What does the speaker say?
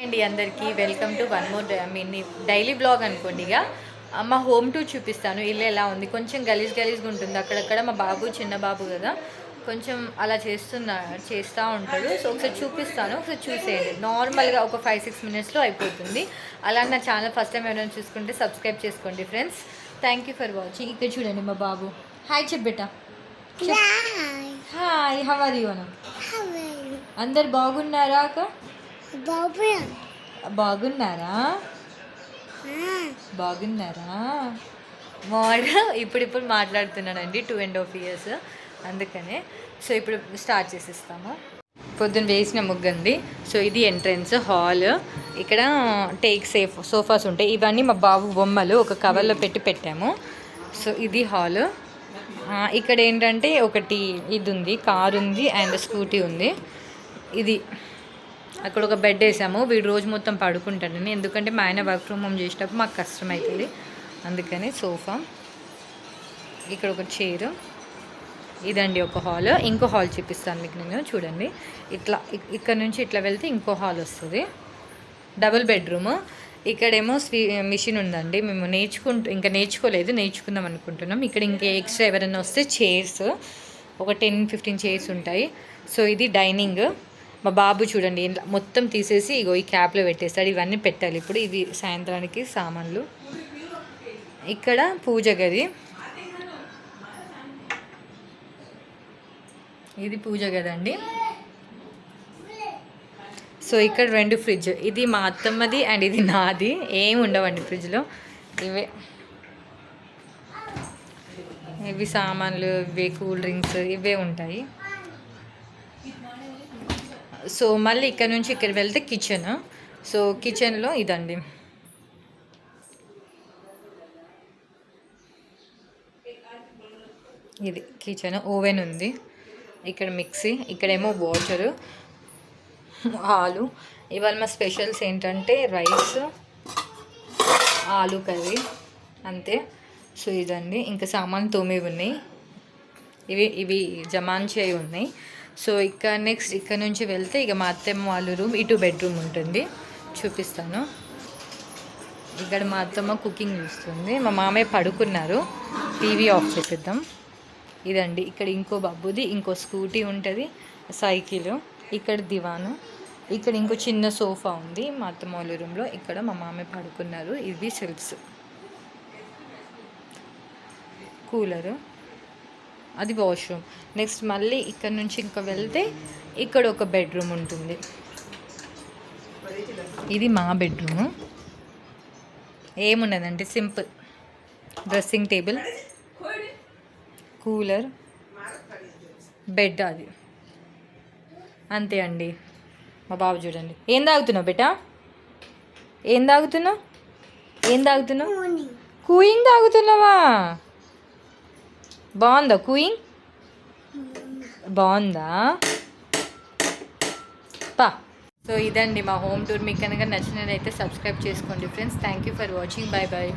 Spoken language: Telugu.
అండి అందరికీ welcome to one more mean daily blog అనుకోండి. ఇక మా హోమ్ టూర్ చూపిస్తాను. ఇల్లు ఎలా ఉంది, కొంచెం గలీజ్గా ఉంటుంది అక్కడక్కడ. మా బాబు చిన్న బాబు కదా, కొంచెం అలా చేస్తూ ఉంటాడు. సో ఒకసారి చూపిస్తాను, ఒకసారి చూసేయండి. నార్మల్గా ఒక 5-6 మినిట్స్లో అయిపోతుంది. అలా నా ఛానల్ ఫస్ట్ టైం ఎవరైనా చూసుకుంటే సబ్స్క్రైబ్ చేసుకోండి friends. Thank you for watching. ఇక్కడ చూడండి మా బాబు. హాయ్ చెప్పేట. హాయ్, హౌ ఆర్ యూ అన్న? అందరు బాగున్నారా అక్క? బాగున్నారా? మోడ ఇప్పుడు మాట్లాడుతున్నానండి. 2.5 years అందుకనే. సో ఇప్పుడు స్టార్ట్ చేసేస్తాము. పొద్దున్న వేసిన ముగ్గుంది. సో ఇది ఎంట్రన్స్ హాల్. ఇక్కడ సోఫాస్ ఉంటాయి. ఇవన్నీ మా బాబు బొమ్మలు ఒక కవర్లో పెట్టాము. సో ఇది హాల్. ఇక్కడ ఏంటంటే ఒకటి ఇది ఉంది, కారు ఉంది అండ్ స్కూటీ ఉంది. ఇది అక్కడ ఒక బెడ్ వేసాము. వీడు రోజు మొత్తం పడుకుంటాడని, ఎందుకంటే మా ఆయన వర్క్ ఫ్రమ్ హోమ్ చేసేటప్పుడు మాకు కష్టం అవుతుంది అందుకని. సోఫా, ఇక్కడ ఒక చైరు. ఇదండి ఒక హాల్. ఇంకో హాల్ చూపిస్తాను మీకు నేను. చూడండి, ఇక్కడ నుంచి ఇట్లా వెళ్తే ఇంకో హాల్ వస్తుంది. Double bedroom. ఇక్కడేమో మిషన్ ఉందండి. మేము నేర్చుకోలేదు, నేర్చుకుందాం అనుకుంటున్నాం. ఇక్కడ ఇంకా ఎక్స్ట్రా ఎవరైనా వస్తే చైర్స్ ఒక 10-15 చైర్స్ ఉంటాయి. సో ఇది డైనింగ్. మా బాబు చూడండి మొత్తం తీసేసి ఇగో ఈ క్యాప్లో పెట్టేస్తాడు. ఇవన్నీ పెట్టాలి ఇప్పుడు. ఇది సాయంత్రానికి సామాన్లు. ఇక్కడ పూజ గది. ఇది పూజ గది అండి. సో ఇక్కడ 2 ఫ్రిడ్జ్. ఇది మా అత్తమ్మది అండ్ ఇది నాది. ఏమి ఉండవండి ఫ్రిడ్జ్లో. ఇవి సామాన్లు, ఇవే కూల్ డ్రింక్స్, ఇవే ఉంటాయి. సో మళ్ళీ ఇక్కడ నుంచి ఇక్కడ వెళ్తే కిచెన్. సో కిచెన్లో ఇదండి. ఇది కిచెన్. ఓవెన్ ఉంది. ఇక్కడ మిక్సీ. ఇక్కడేమో వాటరు, ఆలు. ఇవాళ మా స్పెషల్స్ ఏంటంటే రైస్, ఆలు కర్రీ, అంతే. సో ఇదండి. ఇంకా సామాన్లు తోమేవి ఉన్నాయి. ఇవి జమాన్చి ఉన్నాయి. సో నెక్స్ట్ ఇక్కడ నుంచి వెళ్తే ఇక మా అత్తమ్మ వాళ్ళ రూమ్. ఇటు బెడ్రూమ్ ఉంటుంది, చూపిస్తాను. ఇక్కడ మా అత్తమ్మ కుకింగ్ చూస్తుంది. మా మామయ్య పడుకున్నారు. టీవీ ఆఫ్ చేపిద్దాం. ఇదండి. ఇక్కడ ఇంకో బాబుది ఇంకో స్కూటీ ఉంటుంది, సైకిల్. ఇక్కడ దివాను. ఇక్కడ ఇంకో చిన్న సోఫా ఉంది మా అత్తమ్మ వాళ్ళ రూమ్లో. ఇక్కడ మా మామయ్య పడుకున్నారు. ఇవి సెల్ఫ్స్. కూలరు, అది వాష్రూమ్. నెక్స్ట్ మళ్ళీ ఇక్కడ నుంచి ఇంకా వెళ్తే ఇక్కడ ఒక బెడ్రూమ్ ఉంటుంది. ఇది మా బెడ్రూము. ఏమున్నదంటే simple dressing table, cooler, bed, అది అంతే అండి. మా బాబు చూడండి. ఏం తాగుతున్నావు బేటా? ఏం తాగుతున్నావు? కూయింగ్ తాగుతున్నావా? బాగుందా కూయింగ్? బాగుందా? సో ఇదండి మా హోమ్ టూర్. మీకు కనుక నచ్చినట్లయితే సబ్స్క్రైబ్ చేసుకోండి friends. Thank you for watching. Bye bye.